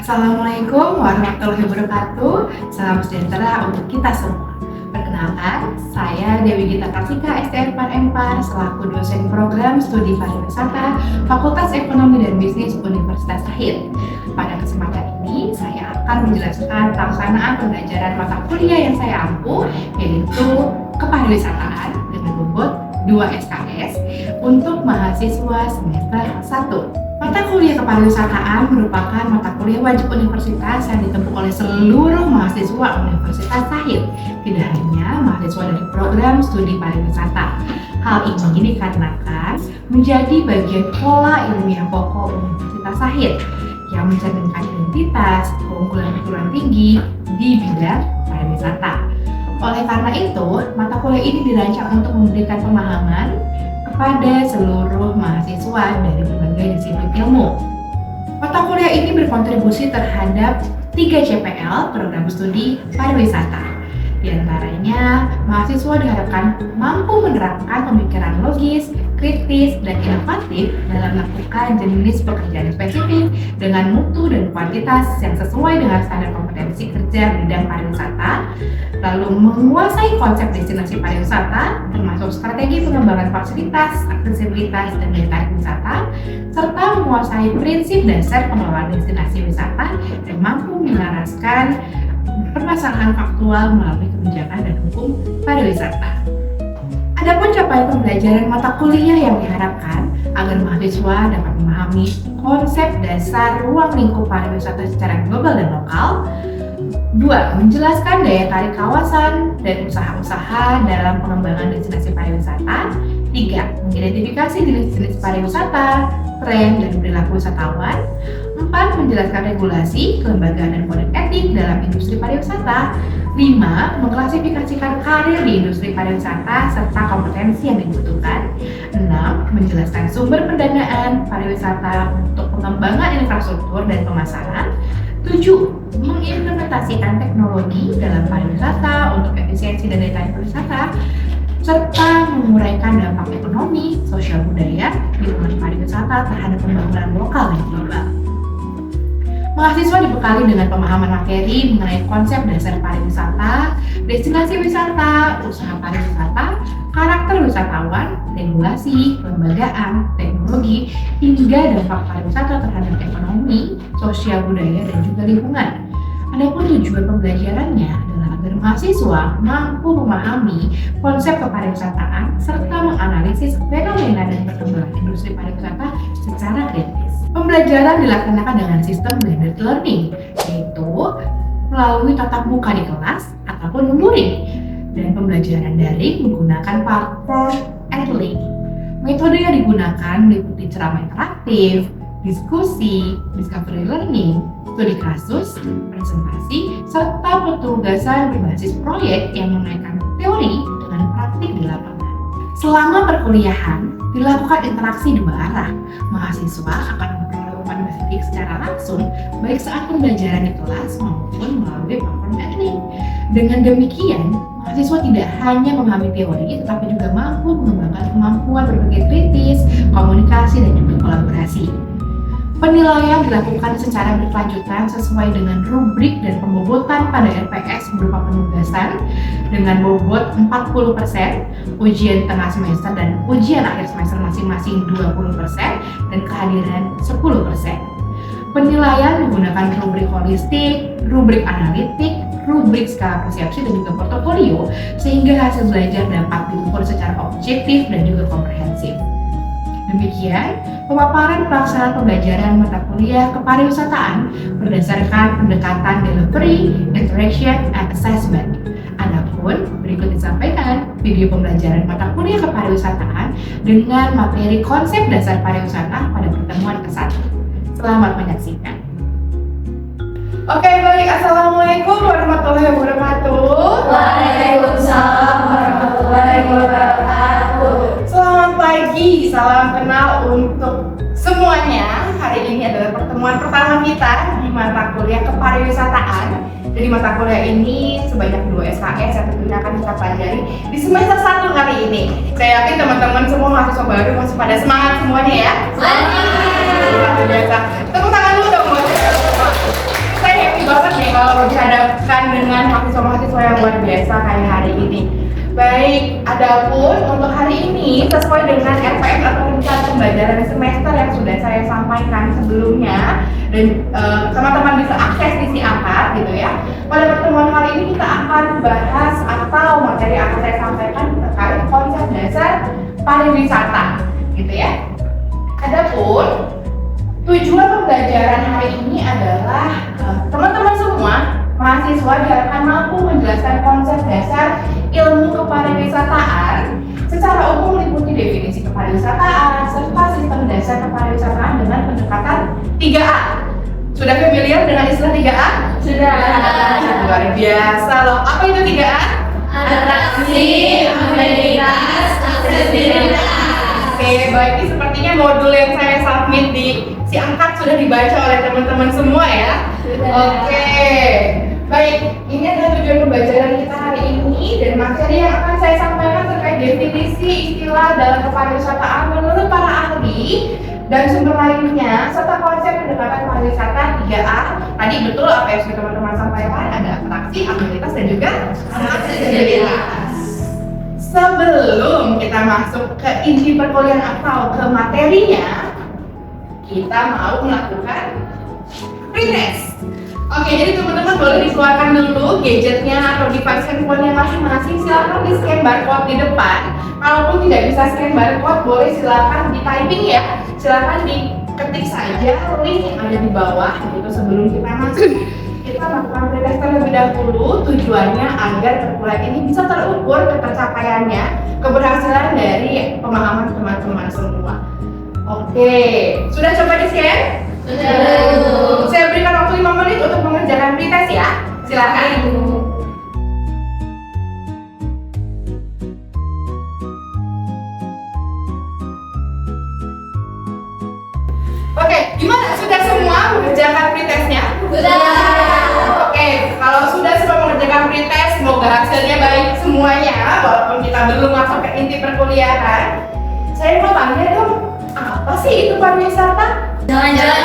Assalamualaikum warahmatullahi wabarakatuh. Salam sejahtera untuk kita semua. Perkenalkan, saya Dewi Gita Karsika, STR Par selaku dosen program studi pariwisata Fakultas Ekonomi dan Bisnis Universitas Sahid. Pada kesempatan ini, saya akan menjelaskan pelaksanaan pembelajaran mata kuliah yang saya ampu, yaitu kepariwisataan dengan bobot 2 SKS untuk mahasiswa semester 1. Mata kuliah kepariwisataan merupakan mata kuliah wajib universitas yang ditempuh oleh seluruh mahasiswa Universitas Sahid, tidak hanya mahasiswa dari program studi pariwisata. Hal ini dikarenakan menjadi bagian pola ilmiah pokok Universitas Sahid yang mencerminkan identitas keunggulan tinggi di bidang pariwisata. Oleh karena itu, mata kuliah ini dirancang untuk memberikan pemahaman kepada seluruh mahasiswa dari berbagai disiplin ilmu. Mata kuliah ini berkontribusi terhadap 3 CPL program studi pariwisata. Di antaranya, mahasiswa diharapkan mampu menerapkan pemikiran logis, kritis, dan inovatif dalam melakukan jenis pekerjaan spesifik dengan mutu dan kuantitas yang sesuai dengan standar kompetensi kerja bidang pariwisata, lalu menguasai konsep destinasi pariwisata, termasuk strategi pengembangan fasilitas, aksesibilitas, dan daya tarik wisata, serta menguasai prinsip dasar pengelolaan destinasi wisata dan mampu menyelaraskan permasalahan faktual melalui kebijakan dan hukum pariwisata. Adapun capaian pembelajaran mata kuliah yang diharapkan agar mahasiswa dapat memahami konsep dasar ruang lingkup pariwisata secara global dan lokal. 2. Menjelaskan daya tarik kawasan dan usaha-usaha dalam pengembangan destinasi pariwisata. 3. Mengidentifikasi jenis-jenis pariwisata, tren, dan perilaku wisatawan. 4. Menjelaskan regulasi, kelembagaan, dan kode etik dalam industri pariwisata. 5. Mengklasifikasikan karir di industri pariwisata serta kompetensi yang dibutuhkan. 6. Menjelaskan sumber pendanaan pariwisata untuk pengembangan infrastruktur dan pemasaran. 7. Mengimplementasikan teknologi dalam pariwisata untuk efisiensi dan daya tarik pariwisata, serta menguraikan dampak ekonomi, sosial budaya, lingkungan pariwisata terhadap pembangunan lokal dan global. Mahasiswa dibekali dengan pemahaman materi mengenai konsep dasar pariwisata, destinasi wisata, usaha pariwisata, karakter wisatawan, regulasi, kelembagaan, teknologi, hingga dampak pariwisata terhadap ekonomi, sosial budaya, dan juga lingkungan. Adapun tujuan pembelajarannya adalah agar mahasiswa mampu memahami konsep kepariwisataan serta menganalisis fenomena dan perkembangan industri pariwisata secara kritis. Pembelajaran dilaksanakan dengan sistem blended learning, yaitu melalui tatap muka di kelas ataupun luring, dan pembelajaran daring menggunakan platform e-learning. Metode yang digunakan meliputi ceramah interaktif, diskusi, discovery learning, studi kasus, presentasi, serta penugasan berbasis proyek yang mengaitkan teori dengan praktik di lapangan. Selama perkuliahan, dilakukan interaksi 2 arah. Mahasiswa akan memperoleh umpan balik secara langsung, baik saat pembelajaran di kelas maupun melalui platform e-learning. Dengan demikian, mahasiswa tidak hanya memahami teori, tetapi juga mampu mengembangkan kemampuan berpikir kritis, komunikasi, dan juga kolaborasi. Penilaian dilakukan secara berkelanjutan sesuai dengan rubrik dan pembobotan pada RPS berupa penugasan dengan bobot 40%, ujian tengah semester dan ujian akhir semester masing-masing 20%, dan kehadiran 10%. Penilaian menggunakan rubrik holistik, rubrik analitik, rubrik skala persepsi, dan juga portofolio, sehingga hasil belajar dapat diukur secara objektif dan juga komprehensif. Demikian pemaparan pelaksanaan pembelajaran mata kuliah kepariwisataan berdasarkan pendekatan delivery, interaction, and assessment. Adapun berikut disampaikan video pembelajaran mata kuliah kepariwisataan dengan materi konsep dasar pariwisata pada pertemuan ke-1. Selamat menyaksikan. Oke, baik. Assalamualaikum warahmatullahi wabarakatuh. Waalaikumsalam warahmatullahi wabarakatuh. Selamat pagi, salam kenal untuk semuanya. Hari ini adalah pertemuan pertama kita di mata kuliah kepariwisataan. Jadi mata kuliah ini sebanyak 2 SKS yang tentunya akan kita pelajari di semester 1 kali ini. Saya yakin teman-teman semua mahasiswa baru masih pada semangat semuanya ya. Semangat. Luar biasa. Tepuk tangan dulu dong buat saya. ini. Baik, adapun untuk hari ini sesuai dengan RPS atau rencana pembelajaran semester yang sudah saya sampaikan sebelumnya dan teman-teman bisa akses di Si Angkat gitu ya. Pada pertemuan kali ini kita akan bahas atau materi yang akan saya sampaikan terkait konsep dasar pariwisata gitu ya. Adapun tujuan pembelajaran hari ini adalah teman-teman semua mahasiswa akan mampu menjelaskan konsep dasar ilmu kepariwisataan secara umum meliputi definisi kepariwisataan serta sistem dasar kepariwisataan dengan pendekatan 3A. Sudah familiar dengan istilah 3A? Sudah. Luar biasa loh. Apa itu 3A? Atraksi, amenitas, aksesibilitas. Oke, baik, ini sepertinya modul yang saya submit di Si Angkat sudah dibaca oleh teman-teman semua ya. Sudah. Oke, baik, ini adalah tujuan pembelajaran kita hari ini dan materi yang akan saya sampaikan terkait definisi istilah dalam kepariwisataan menurut para ahli dan sumber lainnya serta konsep pendekatan pariwisata 3A. Tadi betul apa yang sudah teman-teman sampaikan, ada atraksi, amenitas dan juga aksesibilitas. Sebelum kita masuk ke inti perkuliahan atau ke materinya, kita mau melakukan pretest. Oke, jadi teman-teman boleh dikeluarkan dulu gadgetnya atau device handphonenya masing-masing. Silakan di scan barcode di depan. Kalaupun tidak bisa scan barcode, boleh silakan di typing ya. Silakan diketik saja link yang ada di bawah gitu sebelum kita masuk. Kita melakukan pretest terlebih dahulu, tujuannya agar perkuliahan ini bisa terukur ketercapaiannya, keberhasilan dari pemahaman teman-teman semua. Oke, sudah coba di scan? Sudah. Saya berikan waktu 5 menit untuk mengerjakan pretest ya. Silakan. Oke, gimana? Sudah semua mengerjakan pretestnya? Sudah. Oke, kalau sudah semua mengerjakan pretest, semoga hasilnya baik semuanya, walaupun kita belum masuk ke inti perkuliahan. Saya mau tanya dong, apa sih itu pariwisata? Jalan-jalan.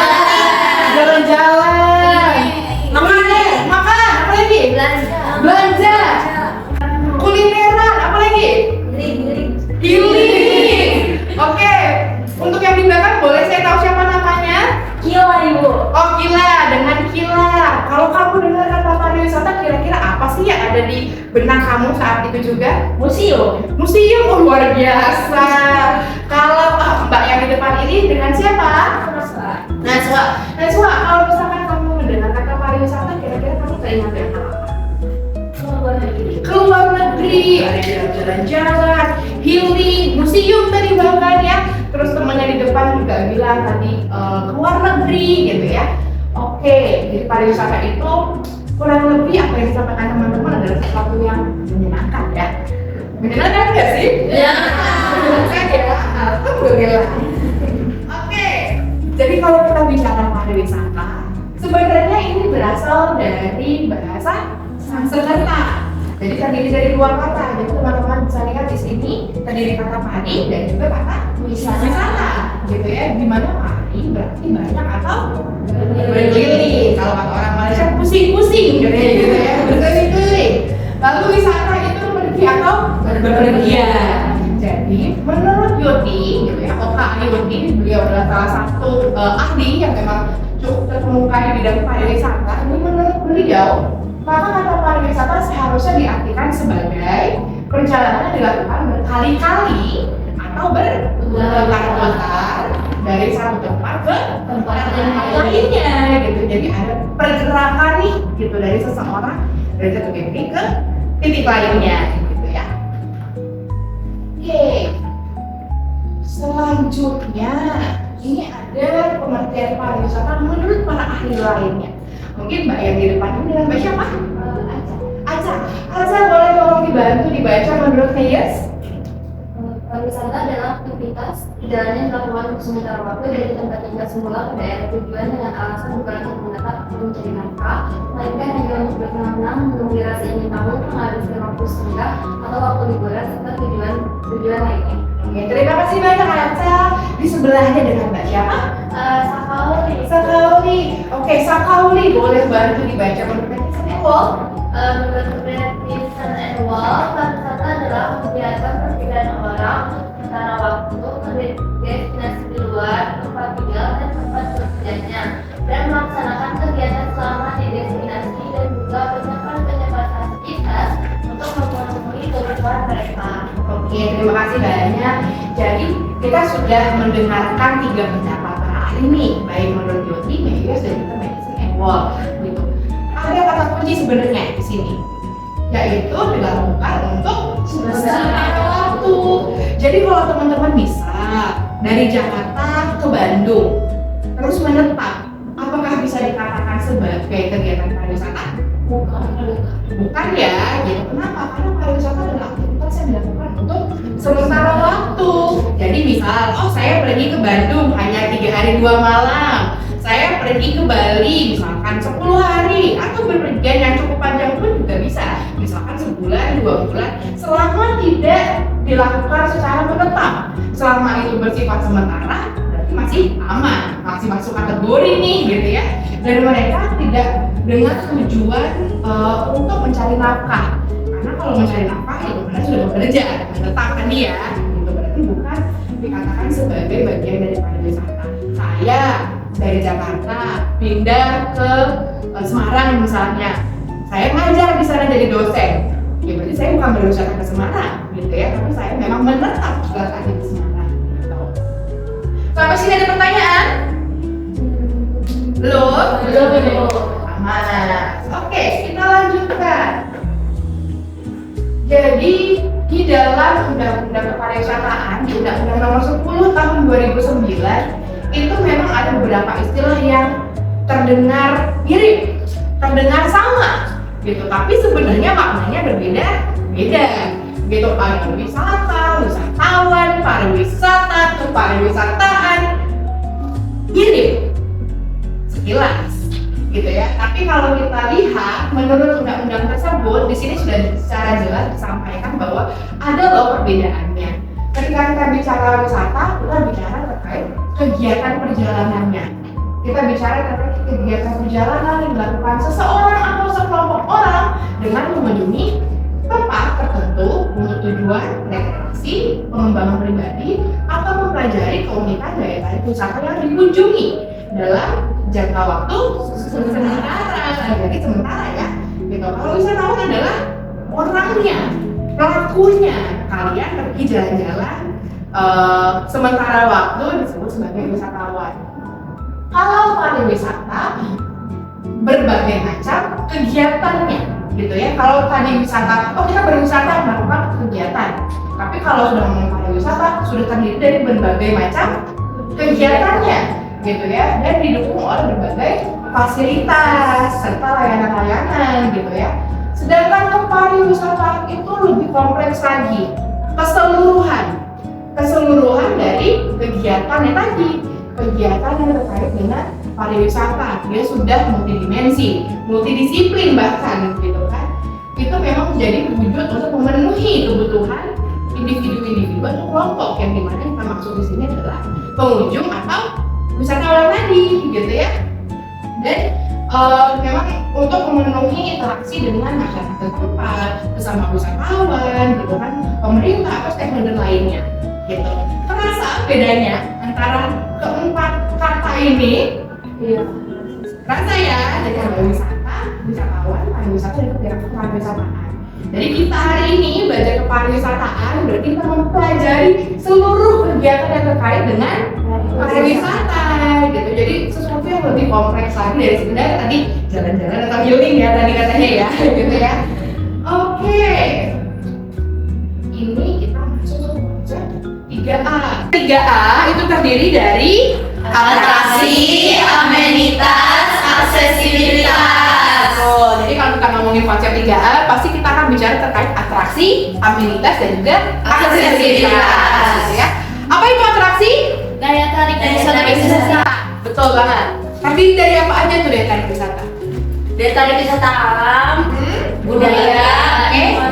Jalan-jalan, makan, apa lagi? Belanja, kulineran, apa lagi? Healing. Oke, untuk yang di belakang boleh saya tahu siapa namanya? Kila, Ibu. Oh, Kila, dengan Kila. Kalau kamu dengar kata pariwisata, kira-kira apa sih yang ada di benak kamu saat itu juga? Museum. Museum, oh, luar biasa. Kalau Mbak yang di depan ini dengan siapa? Najwa. Najwa, kalau misalkan kamu mendengar kata pariwisata, kira-kira kamu teringat dengan apa? Keluar negeri, ada yang jalan-jalan, healing, museum tadi bahkan ya. Terus temannya di depan juga bilang tadi keluar negeri gitu ya. Oke, jadi pariwisata itu kurang lebih apa yang disampaikan teman-teman adalah sesuatu yang menyenangkan ya. Menyenangkan nggak sih? Ya. Menyenangkan ya. Alhamdulillah. Oke, jadi kalau kita bicara pariwisata, sebenarnya ini berasal dari bahasa Sanskerta. Jadi terdiri dari dua kata. Jadi teman-teman bisa lihat di sini terdiri kata pari dan juga kata wisata, gitu ya. Dimana pari berarti banyak atau berkeliling. Kalau kata orang Malaysia pusing-pusing, gitu ya, berkeliling. Lalu wisata itu pergi atau berpergian. Jadi menurut Yoti, gitu ya, atau Kak Yoti, beliau adalah salah satu ahli yang memang cukup terkemuka di bidang pariwisata. Ini menurut beliau, maka kata pariwisata seharusnya diartikan sebagai perjalanan yang dilakukan berkali-kali atau berputar-putar dari satu tempat ke tempat lainnya gitu. Jadi ada pergerakan nih gitu dari seseorang dari satu titik ke titik lainnya gitu ya. Oke. Selanjutnya ini ada pengertian pariwisata menurut para ahli lainnya. Mungkin Mbak yang di depan ini dengan Mbak siapa? Aca, boleh tolong dibaca menurutnya yes? Pariwisata adalah aktivitas jalannya dilakukan untuk sementara waktu dari tempat tinggal semula ke daerah tujuan dengan alasan bukan untuk menetap atau mencari nafkah, melainkan hanya untuk bersenang-senang, menunggu rasa ingin tahu, menghabiskan waktu singkat atau waktu liburan serta tujuan lainnya. Oke, terima kasih banyak Aca. Di sebelahnya dengan Mbak siapa? Sakauli. Oke, Sakauli boleh bantu dibaca menurutnya seperti apa? Menurut Creative and Annual, pariwisata adalah kegiatan perpindahan orang sementara waktu ke destinasi di luar tempat tinggal dan tempat bekerjanya, dan melaksanakan kegiatan selama di destinasi dan juga penyebaran aktivitas untuk memenuhi kebutuhan mereka. Oke, terima kasih banyak. Jadi kita sudah mendengarkan 3 pendapat para ahli nih, baik menurut Yoti, Meyers, dan juga Medicine and Wall. Gitu. Ada kata kunci sebenarnya di sini, yaitu dilakukan untuk sementara waktu. Jadi kalau teman-teman bisa dari Jakarta ke Bandung terus menetap, apakah bisa dikatakan sebagai kegiatan pariwisata? Bukan ya, gitu. Kenapa? Karena pariwisata adalah aktivitas yang dilakukan untuk sementara waktu. Jadi misal, saya pergi ke Bandung hanya 3 hari 2 malam. Saya pergi ke Bali misalkan 10 hari, atau berpergian yang cukup panjang pun juga bisa, misalkan sebulan, 2 bulan, selama tidak dilakukan secara menetap. Selama itu bersifat sementara, berarti masih aman, masih masuk kategori nih, gitu ya. Dan mereka tidak dengan tujuan untuk mencari nafkah. Karena kalau mencari nafkah itu benar sudah bekerja, menetap kan dia, gitu. Berarti bukan dikatakan sebagai bagian dari pariwisata. Saya dari Jakarta pindah ke Semarang misalnya, saya ngajar di sana jadi dosen, ya berarti saya bukan berwisata ke Semarang, gitu ya, tapi saya memang menetap setelah di Semarang. Gitu. Sampai sini ada pertanyaan? Belum? Aman. Oke, kita lanjutkan. Jadi di dalam Undang-Undang Kepariwisataan, di Undang-Undang Nomor 10 Tahun 2009, itu memang ada beberapa istilah yang terdengar mirip, terdengar sama, gitu. Tapi sebenarnya maknanya berbeda-beda, gitu. Pariwisata, wisatawan, pariwisata, kepariwisataan, mirip sekilas, gitu ya. Tapi kalau kita lihat menurut undang-undang tersebut, di sini sudah secara jelas disampaikan bahwa ada loh perbedaannya. Ketika kita bicara wisata, kita bicara terkait kegiatan perjalanannya. Kita bicara terkait kegiatan perjalanan yang dilakukan seseorang atau sekelompok orang dengan mengunjungi tempat tertentu untuk tujuan rekreasi, pengembangan pribadi, atau mempelajari keunikan daya tarik wisata yang dikunjungi dalam jangka waktu sementara. Jadi sementara ya. Gitu. Kalau wisatawan adalah orangnya, pelakunya. Kalian pergi jalan-jalan sementara waktu disebut sebagai wisatawan. Kalau pariwisata berbagai macam kegiatannya, gitu ya. Kalau tadi wisata, kita berwisata melakukan kegiatan. Tapi kalau sudah ngomong pariwisata, sudah terdiri dari berbagai macam kegiatannya, gitu ya. Dan didukung oleh berbagai fasilitas serta layanan-layanan, gitu ya. Sedangkan kepariwisataan itu lebih kompleks lagi, keseluruhan dari kegiatannya tadi, kegiatan yang terkait dengan pariwisata. Dia sudah multidimensi, multidisiplin bahkan, gitu kan. Itu memang menjadi wujud untuk memenuhi kebutuhan individu-individu atau kelompok yang dimana kita maksud di sini adalah pengunjung atau wisatawan tadi, gitu ya. Dan memang untuk memenuhi interaksi dengan masyarakat tempat, bersama wisatawan, gitu kan, pemerintah atau stakeholder lainnya, gitu. Terasa bedanya antara keempat kata ini? Iya. Rasa ya, jadi ada wisata, wisatawan, pariwisata, dan kepariwisataan. Jadi kita hari ini belajar kepariwisataan, berarti kita mempelajari seluruh kegiatan yang terkait dengan pariwisata, gitu. Jadi sesuatu yang lebih kompleks lagi dari sekedar tadi jalan-jalan atau healing ya tadi katanya ya, gitu ya. Oke, ini kita masuk ke konsep 3A. 3A itu terdiri dari atraksi, amenitas, aksesibilitas. Jadi kalau kita ngomongin konsep 3A, pasti kita akan bicara terkait atraksi, amenitas, dan juga aksesibilitas, gitu ya. Apa itu atraksi? Daya tarik wisata. Betul banget. Terdiri dari apa aja tuh daya tarik wisata? Daya tarik wisata alam, budaya,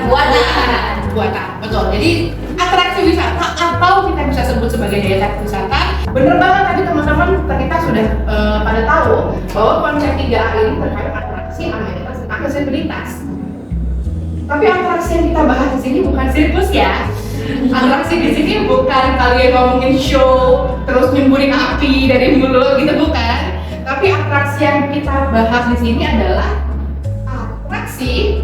buatan. Betul. Jadi atraksi wisata atau kita bisa sebut sebagai daya tarik wisata. Bener banget tadi teman-teman kita sudah pada tahu bahwa konsep 3A ini terkait atraksi, amenitas, dan aksesibilitas. Tapi atraksi yang kita bahas di sini bukan sirkus ya. Atraksi di sini bukan kalian ngomongin show terus nyemburin api dari mulut gitu, bukan. Tapi atraksi yang kita bahas di sini adalah atraksi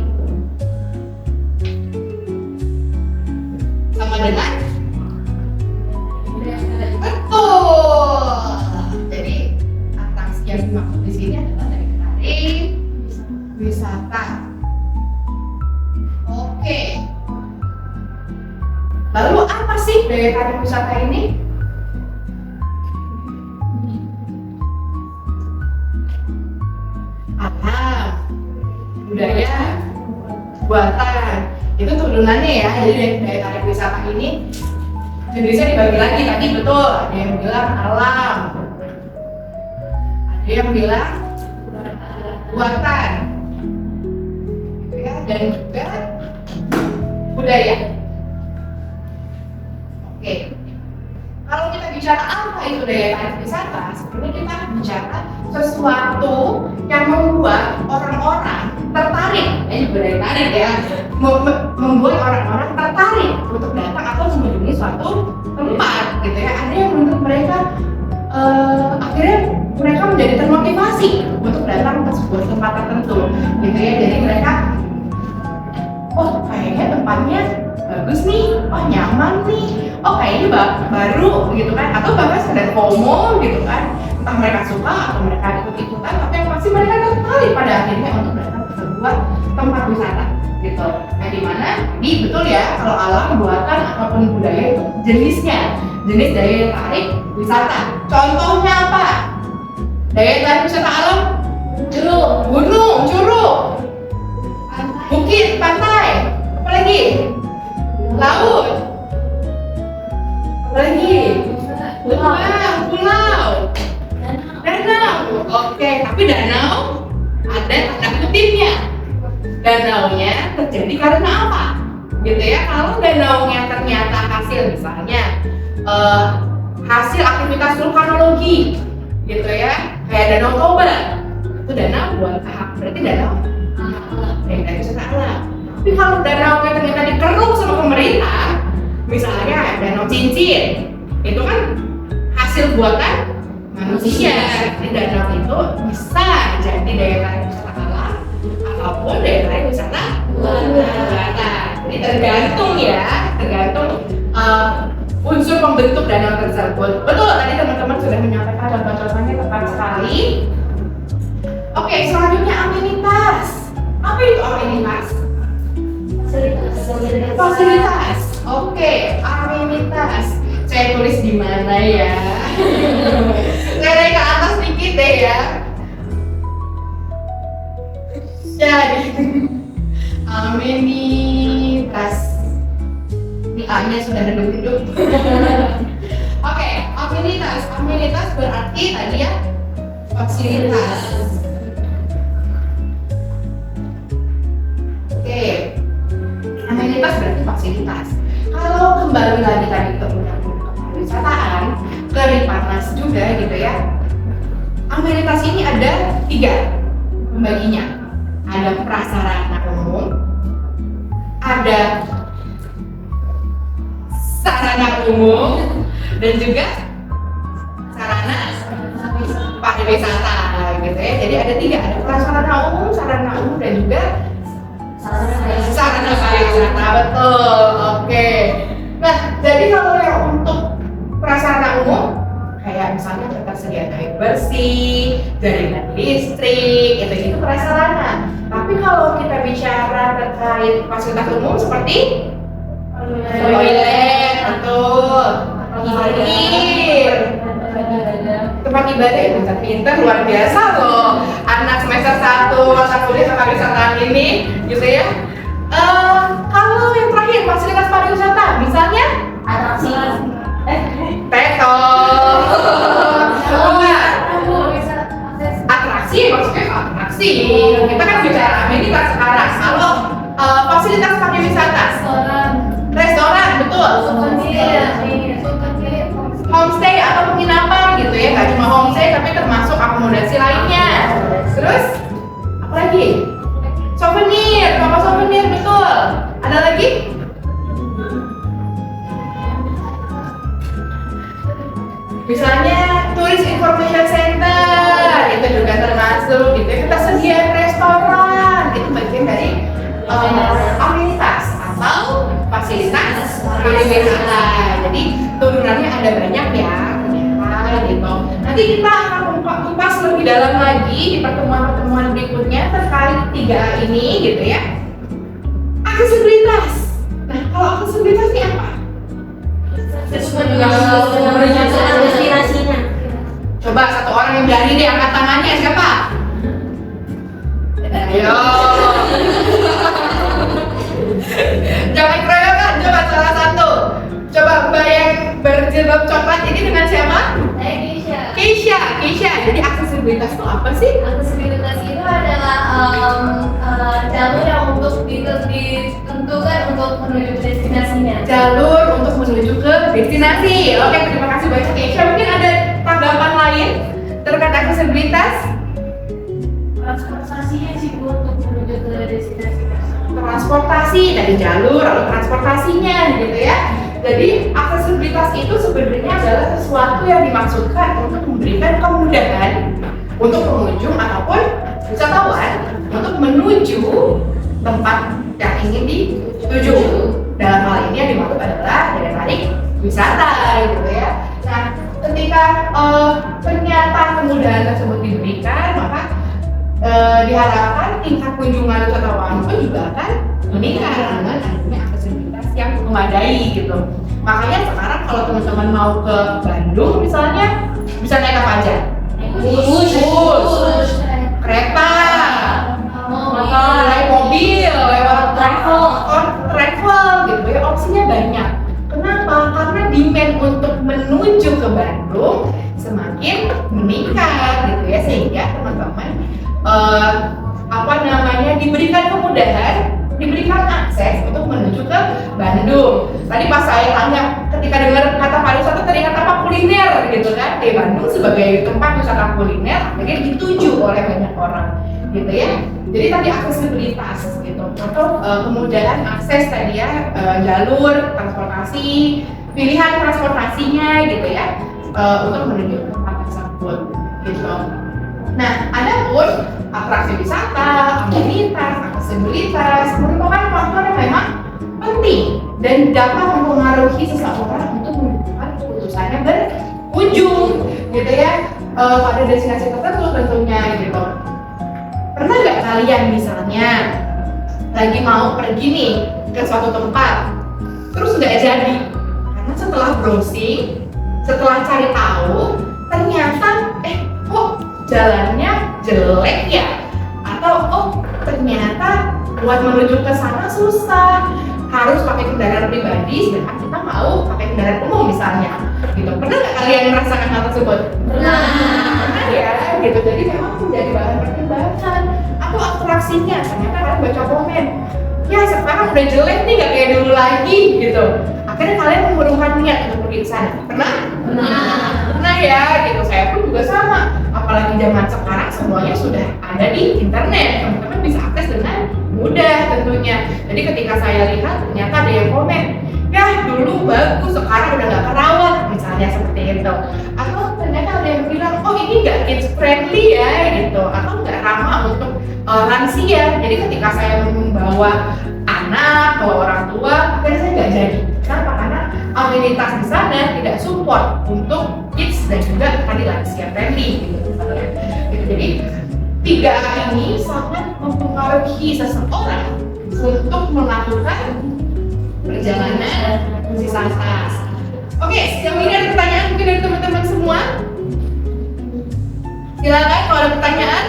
sama dengan betul. Jadi atraksi yang dimaksud di sini adalah daya tarik wisata. Oke. Lalu apa sih daya tarik wisata ini? Alam, budaya, buatan. Itu turunannya ya. Jadi daya tarik wisata ini jenisnya dibagi lagi. Tadi betul, ada yang bilang alam, ada yang bilang buatan, ya, dan juga budaya. Oke, kalau kita bicara apa itu daya tarik wisata, sebenarnya kita bicara sesuatu yang membuat orang-orang tertarik. Ini juga daya tarik ya, membuat orang-orang tertarik untuk datang atau mengunjungi suatu tempat, gitu ya. Ada yang menurut mereka akhirnya mereka menjadi termotivasi untuk datang ke sebuah tempat tertentu, gitu ya. Jadi mereka, oh kayaknya tempatnya bagus nih, oh nyaman nih, oh kayaknya baru gitu kan, atau bahkan sekedar FOMO gitu kan, entah mereka suka atau mereka ikut-ikutan, tapi yang pasti mereka tertarik pada akhirnya untuk datang ke sebuah tempat wisata gitu. Nah dimana, ini betul ya, kalau alam, buatan, ataupun budaya itu jenisnya, jenis daya tarik wisata. Contohnya apa? Daya tarik wisata alam? Gunung, curug, bukit, pantai, apa lagi? Laut, apa lagi? Pulau, danau. Oke, tapi danau ada tanda kutipnya. Danaunya terjadi karena apa? Gitu ya. Kalau danaunya ternyata hasil misalnya hasil aktivitas vulkanologi, gitu ya, kayak Danau Toba, itu danau buat apa? Berarti danau dari wisata alam. Tapi kalau danaunya ternyata dikeruk sama pemerintah, misalnya Danau Cincin, itu kan hasil buatan manusia. Jadi danau itu bisa jadi daya tarik wisata alam ataupun daya tarik wisata buatan. Ini tergantung ya, tergantung unsur pembentuk danau tersebut. Betul, tadi teman-teman sudah menyampaikan contoh-contohnya tepat sekali. Oke, selanjutnya amenitas. Apa itu amenitas? Fasilitas. Oke, amenitas. Saya tulis di mana ya? Saya naik ke atas dikit deh ya. Jadi amenitas. Ini A-nya sudah redup-redup. Oke, amenitas. Amenitas berarti tadi ya fasilitas. Oke, amenitas berarti fasilitas. Kalau kembali lagi tadi ke undang-undang kepariwisataan, ke Riparnas juga gitu ya. Amenitas ini ada 3 pembaginya. Ada prasarana umum, ada sarana umum, dan juga sarana pariwisata gitu ya. Jadi ada 3, ada prasarana umum, sarana umum, dan juga sarana pariwisata. Betul. Oke. Nah, jadi kalau yang untuk prasarana umum kayak misalnya ketersediaan air bersih, jaringan listrik, itu prasarana. Tapi kalau kita bicara terkait fasilitas umum seperti toilet, betul, parkir, tempat ibadah, itu pintar luar biasa loh. Anak semester 1 mata kuliah kepariwisataan ini, gitu ya. Kalau yang terakhir fasilitas pariwisata, misalnya Atraksi. Teto. Atraksi, maksudnya atraksi. Kita kan bicara amenitas sekarang. Kalau fasilitas pariwisata, restoran, betul. Homestay atau penginapan gitu ya, nggak cuma homestay tapi termasuk akomodasi lainnya. Terus apa lagi? Souvenir, toko souvenir, betul. Ada lagi? Misalnya Tourist Information Center, itu juga termasuk gitu. Kita sediain restoran, itu bagian dari amenitas atau fasilitas wisata. Jadi turunannya ada banyak ya, ternyata gitu. Nanti kita akan kupas lebih dalam lagi di pertemuan-pertemuan berikutnya terkait 3A ini gitu ya. Aksesibilitas. Nah, kalau aksesibilitas ini apa? Menunjukkan destinasinya. Coba satu orang yang berani deh angkat tangannya, siapa? Ayo. Jangan keroyokan, coba salah satu. Coba Mbak yang berjilbab coklat ini dengan siapa? Keisha. Jadi aksesibilitas itu apa sih? Aksesibilitas itu adalah jalur yang untuk ditentukan untuk menuju ke destinasinya. Jalur untuk menuju ke destinasi. Oke, terima kasih banyak Keisha. Mungkin ada tanggapan lain terkait aksesibilitas? Transportasinya sih untuk menuju ke destinasi. Transportasi dari jalur atau transportasinya gitu ya. Jadi aksesibilitas itu sebenarnya adalah sesuatu yang dimaksudkan untuk memberikan kemudahan untuk pengunjung ataupun wisatawan untuk menuju tempat yang ingin dituju. Dalam hal ini yang dimaksud adalah daya tarik wisata gitu ya. Nah, ketika ternyata kemudahan tersebut diberikan, maka diharapkan tingkat kunjungan wisatawan pun juga akan meningkat dengan adanya aksesibilitas yang memadai gitu. Makanya sekarang kalau teman-teman mau ke Bandung misalnya bisa naik apa aja? Bus, kereta, motor, naik mobil, lewat travel gitu ya, opsinya banyak. Kenapa? Karena demand untuk menuju ke Bandung semakin meningkat gitu ya, sehingga teman-teman diberikan kemudahan, diberikan akses untuk menuju ke Bandung. Tadi pas saya tanya, ketika dengar kata pariwisata teringat apa? Kuliner gitu kan? Di Bandung sebagai tempat wisata kuliner akhirnya dituju oleh banyak orang gitu ya. Jadi tadi aksesibilitas gitu, atau kemudahan akses tadi ya, jalur transportasi, pilihan transportasinya gitu ya, untuk menuju ke tempat tersebut gitu. Nah, ada pun atraksi wisata, amenitas, aksesibilitas merupakan faktor yang memang penting dan dapat mempengaruhi seseorang untuk menentukan keputusannya berkunjung gitu ya, pada destinasi tertentu tentunya gitu. Pernah nggak kalian misalnya lagi mau pergi nih ke suatu tempat, terus nggak jadi karena setelah browsing, setelah cari tahu, ternyata kok jalannya jelek ya, atau ternyata buat menuju ke sana susah, harus pakai kendaraan pribadi, sedangkan kita mau pakai kendaraan umum misalnya gitu. Pernah nggak kalian merasakan hal tersebut? Pernah ya gitu. Jadi memang menjadi bahan pertimbangan. Atau atraksinya, ternyata kalian baca komen, ya sekarang udah jelek nih, nggak kayak dulu lagi gitu. Akhirnya kalian mengurungkan niat untuk pergi ke sana. Pernah ya gitu. Saya pun juga sama, apalagi zaman sekarang semuanya sudah ada di internet, teman-teman bisa akses dengan mudah tentunya. Jadi ketika saya lihat ternyata ada yang komen, ya dulu bagus, sekarang udah nggak kerawat misalnya seperti itu. Atau ternyata ada yang bilang, oh ini nggak kids friendly ya gitu, atau nggak ramah untuk lansia. Jadi ketika saya membawa anak, bawa orang tua, akhirnya saya nggak jadi. Kenapa? Karena amenitas di sana tidak support untuk kids dan juga tadi lansia friendly gitu misalnya. Jadi 3A ini sangat mempengaruhi seseorang untuk melakukan perjalanan wisata. Oke, sejauh ini ada pertanyaan mungkin dari teman-teman semua? Silakan kalau ada pertanyaan.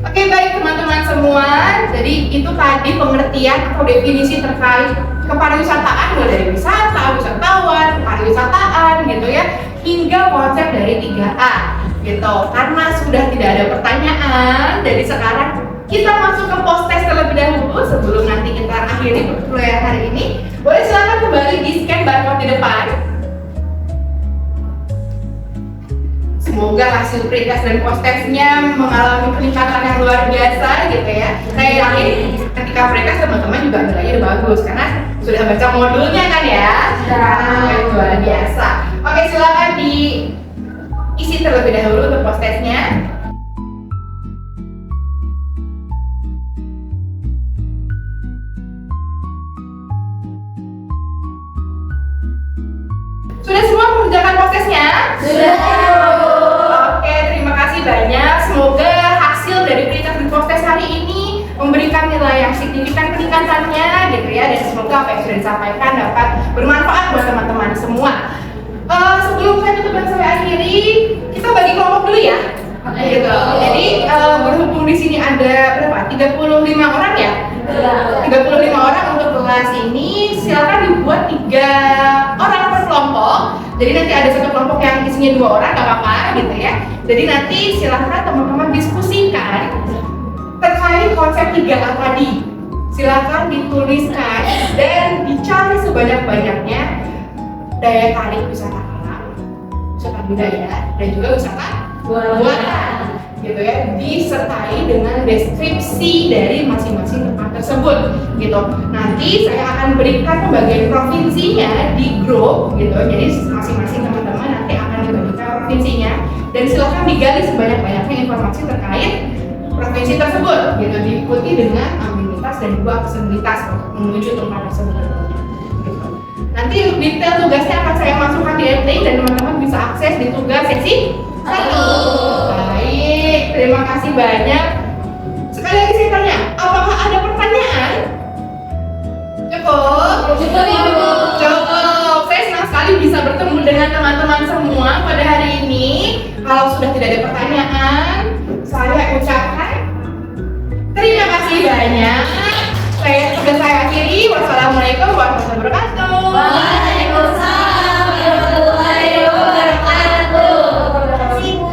Oke, baik teman-teman semua. Jadi itu tadi pengertian atau definisi terkait kepariwisataan, mulai dari wisata, wisatawan, pariwisataan gitu ya, hingga konsep dari 3A gitu. Karena sudah tidak ada pertanyaan, dari sekarang kita masuk ke post test terlebih dahulu sebelum nanti kita akhiri perkuliahan hari ini. Boleh silakan kembali di scan barcode di depan. Semoga hasil pretest dan post-testnya mengalami peningkatan yang luar biasa gitu ya. Saya yakin ketika pretest teman-teman juga nilainya udah bagus karena sudah baca modulnya kan ya. Yang luar biasa. Oke, silakan diisi terlebih dahulu untuk post-testnya. Sudah semua mengerjakan post-testnya? Sudah. Oke, terima kasih banyak. Semoga hasil dari pretest dan post-test hari ini memberikan nilai yang signifikan peningkatannya gitu ya, dan semoga apa yang sudah disampaikan dapat bermanfaat buat teman-teman semua. Sebelum saya tutup dan saya akhiri, kita bagi kelompok dulu ya. Gitu. Jadi berhubung di sini ada berapa? 35 orang ya? 35 orang untuk kelas ini, silakan dibuat 3 orang per kelompok. Jadi nanti ada satu kelompok yang isinya 2 orang, gak apa-apa gitu ya. Jadi nanti silakan teman-teman diskusikan terkait konsep 3A tadi. Silakan dituliskan dan dicari sebanyak-banyaknya daya tarik wisata alam, wisata budaya, dan juga wisata buatan gitu ya, disertai dengan deskripsi dari masing-masing tempat tersebut gitu. Nanti saya akan berikan pembagian provinsinya di grup gitu, jadi masing-masing teman-teman nanti akan dibagikan provinsinya dan silakan digali sebanyak-banyaknya informasi terkait provinsi tersebut gitu, diikuti dengan ambilitas dan juga aksesibilitas untuk menuju tempat tersebut gitu. Nanti detail tugasnya akan saya masukkan di link dan teman-teman bisa akses di tugas seksi 1. Baik, terima kasih banyak. Sekali lagi saya tanya, apakah ada pertanyaan? Cukup? Cukup. Saya senang sekali bisa bertemu dengan teman-teman semua pada hari ini. Kalau sudah tidak ada pertanyaan, saya ucapkan terima kasih banyak. Saya akhiri. Wassalamualaikum warahmatullahi wabarakatuh. Waalaikumsalam warahmatullahi wabarakatuh. Terima kasih, Bu.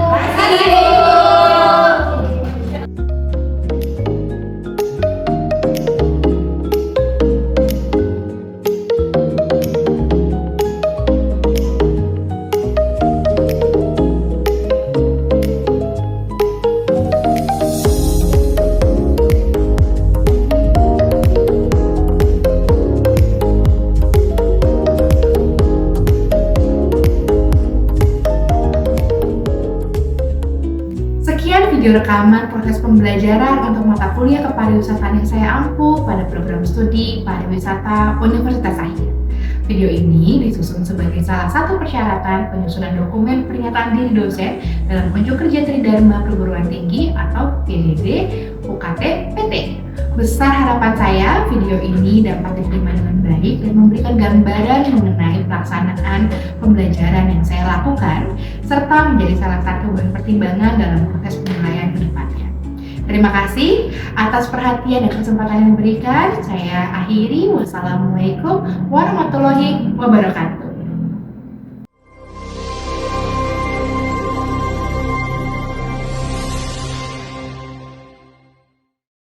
Sekian video rekaman proses pembelajaran untuk mata kuliah kepariwisataan yang saya ampuh pada program studi pariwisata Universitas Akhir. Video ini disusun sebagai salah satu persyaratan penyusunan dokumen pernyataan diri dosen dalam unjuk kerja Tridharma Perguruan Tinggi atau PDD UKT PT. Besar harapan saya video ini dapat diterima dengan baik dan memberikan gambaran mengenai pelaksanaan pembelajaran yang saya lakukan serta menjadi salah satu bahan pertimbangan dalam proses penilaian ke depannya. Terima kasih atas perhatian dan kesempatan yang diberikan. Saya akhiri. Wassalamualaikum warahmatullahi wabarakatuh.